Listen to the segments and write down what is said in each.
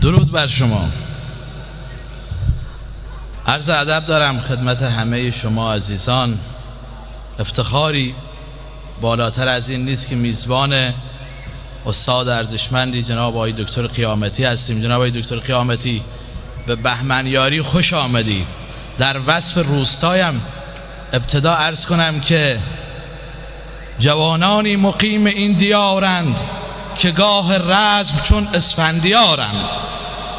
درود بر شما. عرض ادب دارم خدمت همه شما عزیزان. افتخاری بالاتر از این نیست که میزبان استاد ارزشمندی جناب آقای دکتر قیامتی هستیم. جناب آقای دکتر قیامتی، به بهمنیاری خوش آمدید. در وصف روستایم ابتدا عرض کنم که جوانانی مقیم این دیارند که گاه رزم چون اسفندیارند،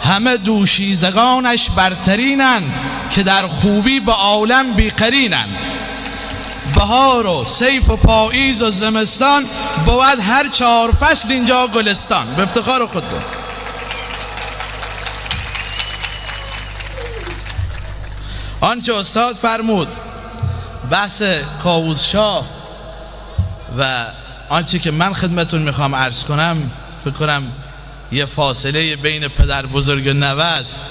همه دوشیزگانش برترینند که در خوبی به عالم بیقرینند. بهار و صیف و پاییز و زمستان بود هر 4 فصل اینجا گلستان. به افتخار خودتون. آنچه استاد فرمود بحث کاووس‌شاه و آنچه که من خدمتون میخوام عرض کنم، فکر کنم یه فاصله بین پدر بزرگ و نوه است.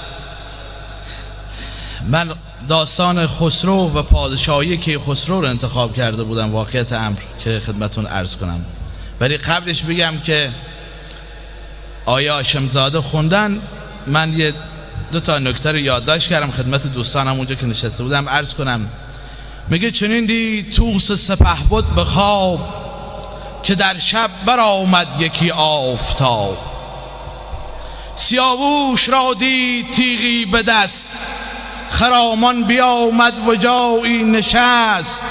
من داستان خسرو و پادشاهی کیخسرو رو انتخاب کرده بودم، واقعیت امر که خدمتون عرض کنم. ولی قبلش بگم که آیا هاشمزاده خوندن، من یه 2 تا نکته رو یادداشت کردم خدمت دوستانم اونجا که نشسته بودم عرض کنم. میگه چنین دید طوس سپهبد به خواب، که در شب برآمد یکی آفتاب. سیاووش را دید تیغی به دست، خرامان بیامد و جایی نشست.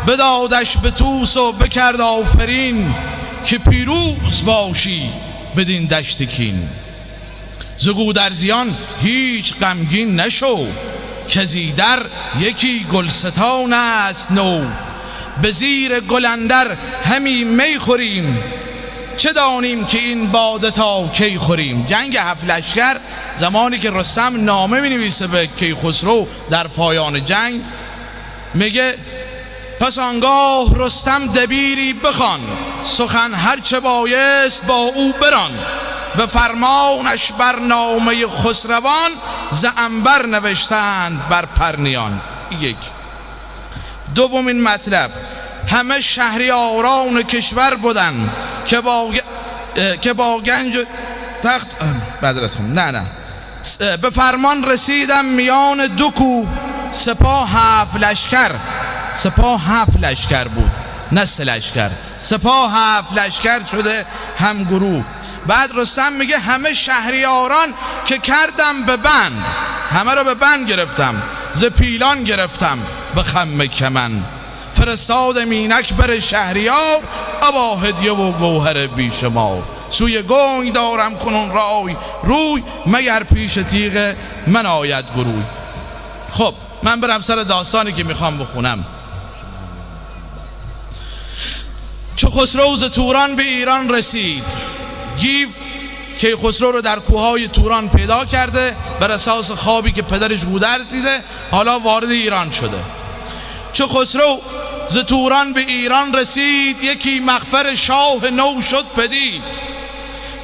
بدادش به طوس و بکرد آفرین، که پیروز باشی بدین دشت کین. ز گودرزیان هیچ غمگین نشو، که زیدر یکی گلستان است نو. به زیر گل اندر همی می خوریم، چه دانیم که این باده تا کی خوریم. جنگ 7 لشکر، زمانی که رستم نامه می نویسه به کیخسرو در پایان جنگ، میگه پس آنگاه رستم دبیری بخوان، سخن هرچه بایست با او بران. به فرمانش بر نامه خسروان، ز عنبر نوشتند بر پرنیان. یک. دومین مطلب، همه شهریاران کشور بودن که با گنج و تخت به فرمان رسیدم میان 2 کوه. سپاه 7 لشکر، سپاه 7 لشکر بود نه 3 لشکر، سپاه 7 لشکر شده هم گروه. بعد رستم میگه همه شهریاران که کردم به بند، همه رو به بند گرفتم، ز پیلان گرفتم به خم کمن. فرستاد مینک بر شهریار، ابا هدیه و گوهر بیشمار. سوی گنگ دارم کنون رای روی، مگر پیش تیغ من آید گروی. خب من برم سر داستانی که میخوام بخونم. چو خسرو ز توران به ایران رسید، گیو کیخسرو رو در کوههای توران پیدا کرده بر اساس خوابی که پدرش گودرز دیده، حالا وارد ایران شده. چو خسرو ز توران به ایران رسید، یکی مغفر شاه نو شد پدید.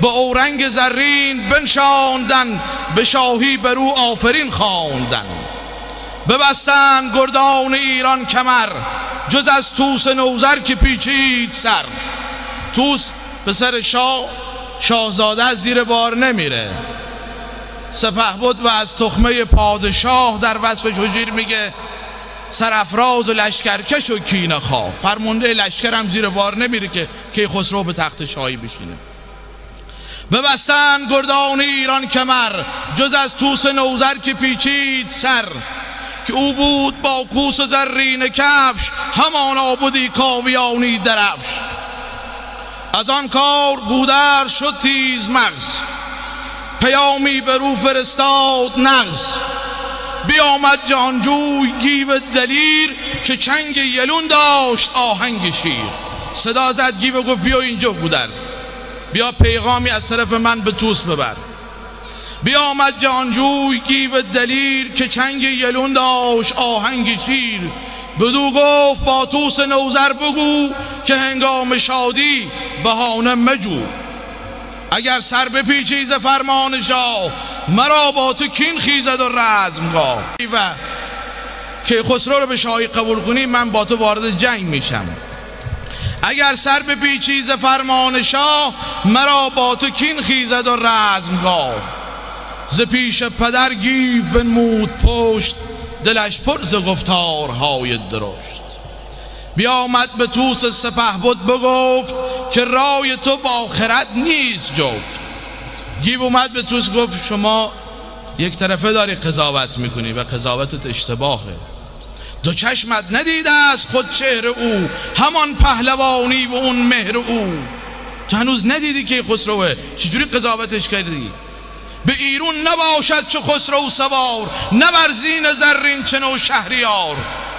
به اورنگ زرین بنشاندن، به شاهی برو آفرین خواندن. ببستند گردان ایران کمر، جز از طوس نوذر که پیچید سر. طوس پسر شاهزاده از زیر بار نمیره، سپهبد و از تخمه پادشاه. در وصفش هجیر میگه سرافراز و لشکرکش و کینه خواه. فرمانده لشکر هم زیر بار نمیره که کیخسرو به تخت شاهی بشینه. ببستند گردان ایران کمر، جز از طوس نوذر که پیچید سر. که او بود با کوس زرین کفش، همانا بودی کاویانی درفش. از آن کار گودرز شد تیز مغز، پیامی برو فرستاد نغز. بیامد جهانجوی گیو دلیر، که چنگ یلون داشت آهنگ شیر. صدا زد گیو گفت بیا اینجا گودرز، بیا پیغامی از طرف من به طوس ببر. بیامد جهانجوی گیو دلیر، که چنگ یلون داشت آهنگ شیر. بدو گفت با طوس نوذر بگو، که هنگام شادی بهانه مجو. اگر سر بپیچی ز فرمان شاه، مرا با تو کین خیزد و رزمگاه. و کیخسرو رو به شاهی قبول کنی، من با تو وارد جنگ میشم. اگر سر بپیچی ز فرمان شاه، مرا با تو کین خیزد و رزمگاه. ز پیش پدر گیو بنمود پشت، دلش پر ز گفتارهای درشت. بیامد به طوس سپهبد بگفت، که رای تو با خرد نیست جفت. گیو اومد به طوس گفت شما یک طرفه داری قضاوت میکنی و قضاوتت اشتباهه. دو چشمت ندیده است خود چهره او، همان پهلوانی و اون مهر او. تو هنوز ندیدی که خسروه، چجوری قضاوتش کردی؟ به ایرون نباشد چو خسرو سوار، نه بر زین زرین چنو شهریار.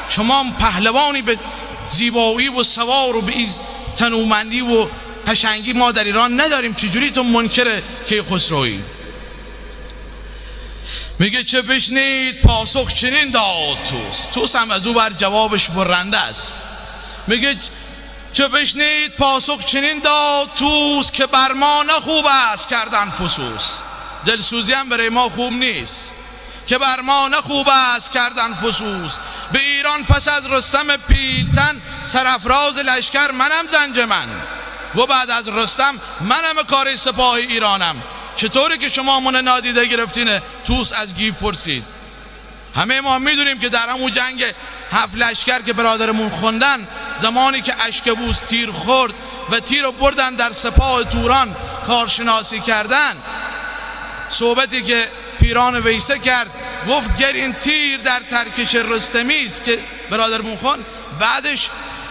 شما پهلوانی به زیبایی و سوار و به تنومندی و قشنگی ما در ایران نداریم، چجوری تو منکر کیخسرویی؟ میگه چه بشنید پاسخ چنین داد طوس. طوس هم از او بر جوابش برنده است. میگه چه بشنید پاسخ چنین داد طوس، که بر ما نه خوب است کردن فسوس. دلسوزی هم برای ما خوب نیست، که بر ما نه خوب است کردن فسوس. به ایران پس از رستم پیلتن، سرافراز لشکر منم زنجمن. و بعد از رستم منم کار سپاه ایرانم. چطوری که شما من نادیده گرفتین؟ طوس از گیو پرسید. همه ما میدونیم که در همون جنگ 7 لشکر که برادرمون خوندن، زمانی که اشکبوس تیر خورد و تیر رو بردن در سپاه توران کارشناسی کردن، صحبتی که پیران ویسه کرد گفت گر این تیر در ترکش رستمی است که برادرمون خوند. بعدش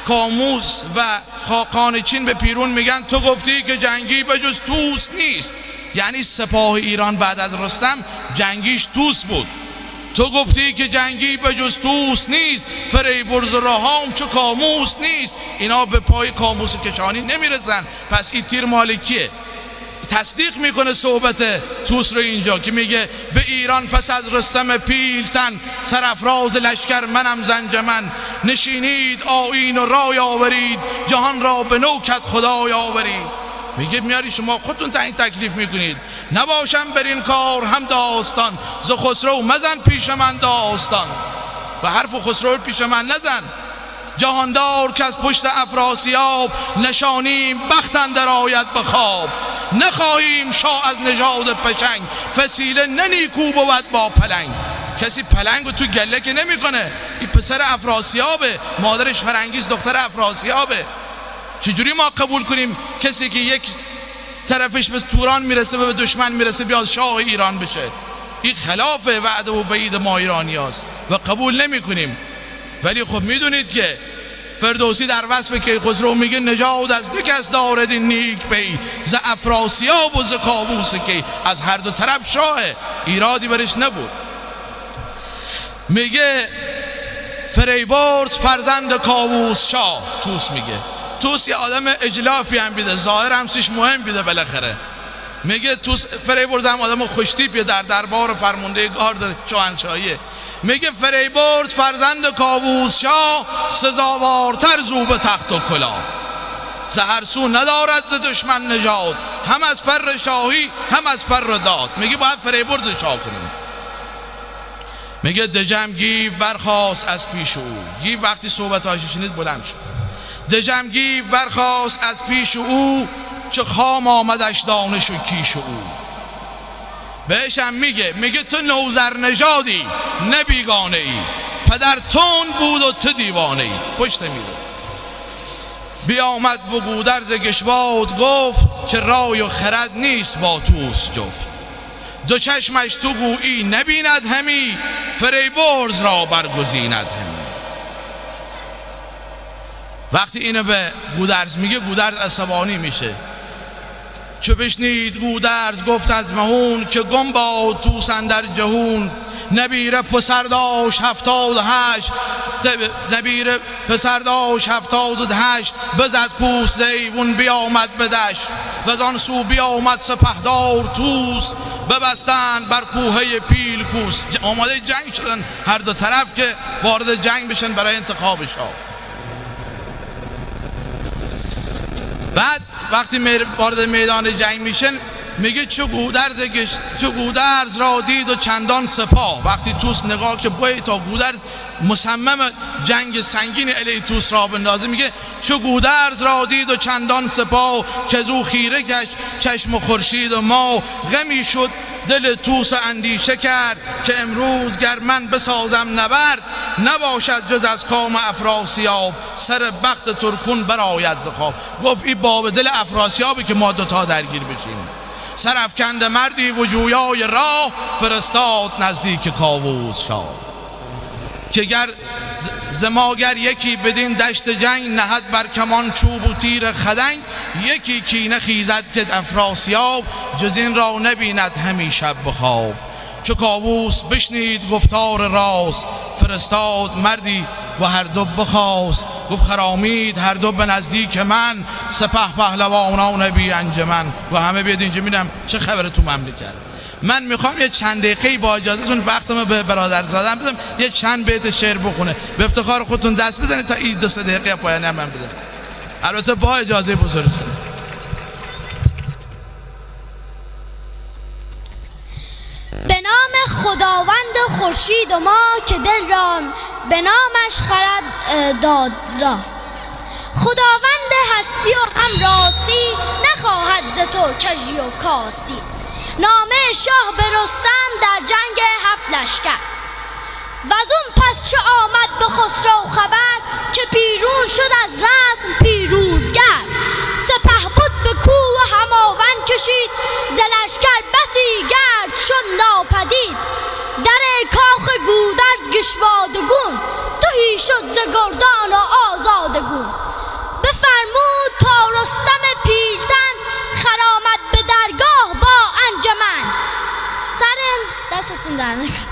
کاموس و خاقان چین به پیرون میگن تو گفتی که جنگی به جز طوس نیست. یعنی سپاه ایران بعد از رستم جنگیش طوس بود. تو گفتی که جنگی به جز طوس نیست، فریبرز و راهام چو کاموس نیست. اینا به پای کاموس کشانی نمیرسن، پس این تیر مالکیه. تصدیق میکنه صحبت طوس رو اینجا که میگه به ایران پس از رستم پیلتن، سرافراز لشکر منم زنجمن. نشینید آیین و رای آورید، جهان را به نوکت خدای آورید. میگه میاری شما خودتون تعیین تکلیف میکنید، نباشم بر این کار هم داستان. ز خسرو مزن پیش من داستان، و حرف خسرو پیش من نزن. جهاندار که از پشت افراسیاب، نشانیم بخت اندر آید به خواب. نخواهیم شاه از نژاد پشنگ، فسیله ننیکو بود با پلنگ. کسی پلنگ رو تو گله که نمیکنه. این پسر افراسیابه، مادرش فرنگیس دختر افراسیابه. چجوری ما قبول کنیم کسی که یک طرفش به توران میرسه و به دشمن میرسه بیاد شاه ایران بشه؟ این خلاف وعده و وعید ما ایرانی هست و قبول نمی کنیم. ولی خب میدونید که فردوسی در وصف کیخسرو میگه نژاد از دو کس دارد این نیک پی، ز افراسیاب و ز کاووس کی. از هر دو طرف شاه، ایرادی برش نبود. میگه فریبرز فرزند کاووس شاه. طوس میگه طوس یه آدم اجلافی هم بیده، ظاهر همسیش مهم بیده بالاخره. میگه طوس فریبرز هم آدم خوشتیپیه، در دربار فرمانده گارد شاهنشاهیه. میگه فریبرز فرزند کاووس شاه، سزاوارتر زو به تخت و کلاه. ز هر سو ندارد ز دشمن نژاد، هم از فر شاهی هم از فر داد. میگه باید فریبرز شاه کنیم. میگه دژم گیو برخاست از پیش او. گیو وقتی صحبت‌هاش شنید بلند شد. دژم گیو برخاست از پیش او، چه خام آمدش دانش و کیش او. بهش هم میگه تو نوذر نژادی نه بیگانه ای، پدر تند بود و تو دیوانه ای. پشت میده. بیامد به گودرز گشواد گفت، که رای و خرد نیست با طوس جفت. دو چشمش تو گویی نبیند همی، فریبرز را برگزیند همی. وقتی اینو به گودرز میگه، گودرز عصبانی میشه. چو بشنید گودرز گفت از مهون، که گم باد طوس اندر جهون. نبیره پسر داشت 78، نبیره پسر داشت 78. بزد کوس ز ایوون بیامد به دشت، وزان سو بیامد سپهدار طوس. ببستند بر کوهه پیلکوس. آماده جنگ شدن هر دو طرف که وارد جنگ بشن برای انتخاب شاه. بعد وقتی وارد میدان جنگ میشن، میگه چو گودرز را دید و چندان سپاه. وقتی طوس نگاه که تا گودرز مصمم جنگ سنگین الیتوس را بندازه، میگه چو گودرز را دید و چندان سپاه، که از او خیره گشت چشم و خورشید و ماه. غمی شد دل توس و اندیشه کرد، که امروز گر من بسازم نبرد، نباشد جز از کام افراسیاب، سر بخت ترکون برآید ز خواب. گفت این باب دل افراسیابی که ما دوتا درگیر بشیم. سرافکنده مردی و جویای راه، فرستاد نزدیک کاووس شاه. که گر زماگر یکی بدین دشت جنگ، نهد بر کمان چوب و تیر خدنگ. یکی کینه خیزد که افراسیاب، جز این را نبیند همی شب بخواب. چو کاووس بشنید گفتار راست، فرستاد مردی و هر دو بخواست. گفت خرامید هر دو به نزدیک من، سپه پهلوانان بی انجمن. و همه بیاد اینجا میدم چه خبره تو مملکت. من میخوام یه چند دقیقه با اجازهتون وقتم به برادر زادم بدم، یه چند بیت شعر بخونه، به افتخار خودتون دست بزنید تا این 2-3 دقیقه پایان من بدم، البته با اجازه بزرگتون. به نام خداوند خورشید و ما، که دل را به نامش خرد داد را. خداوند هستی و هم راستی، نخواهد ز تو کژی و کاستی. نامه شاه به رستم در جنگ 7 لشکر، وزون پس چه آمد به خسرو خبر، که پیرون شد از رزم پیروزگر. سپه بود به کوه و هماون کشید، ز لشکر بسی گرد شد ناپدید. در کاخ گودرز گشوادگون، تهی شد ز گردان و آزادگون. بفرمود تا رستم پیلتن، خرامد به درگاه با انجمن. سر دستتون در نکن.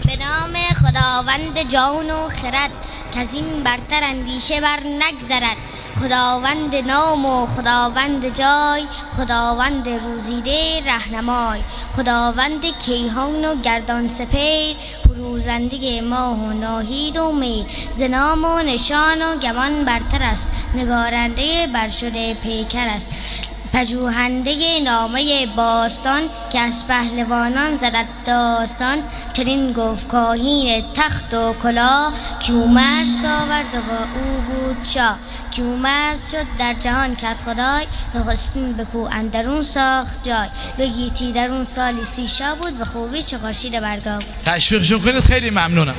به نام خداوند جان و خرد، که از این برتر اندیشه بر نگذرد. خداوند نام و خداوند جای، خداوند روزیده رهنمای. خداوند کیهان و گردان سپیر، فروزنده ماه و ناهید و میر. ز نام و نشان و گمان برتر است، نگارنده برشده پیکر است. پژوهنده نامه باستان، که از پهلوانان زدد داستان. چنین گفت کاهین تخت و کلاه، کیومرث آورد و او بود شاه. کیومرث شد در جهان که از خدای، نخستین به کوه اندرون ساخت جای. به گیتی درون سالی 30 شاه بود، به خوبی چه خورشید برگاه بود. تشویقشون کنید، خیلی ممنونم.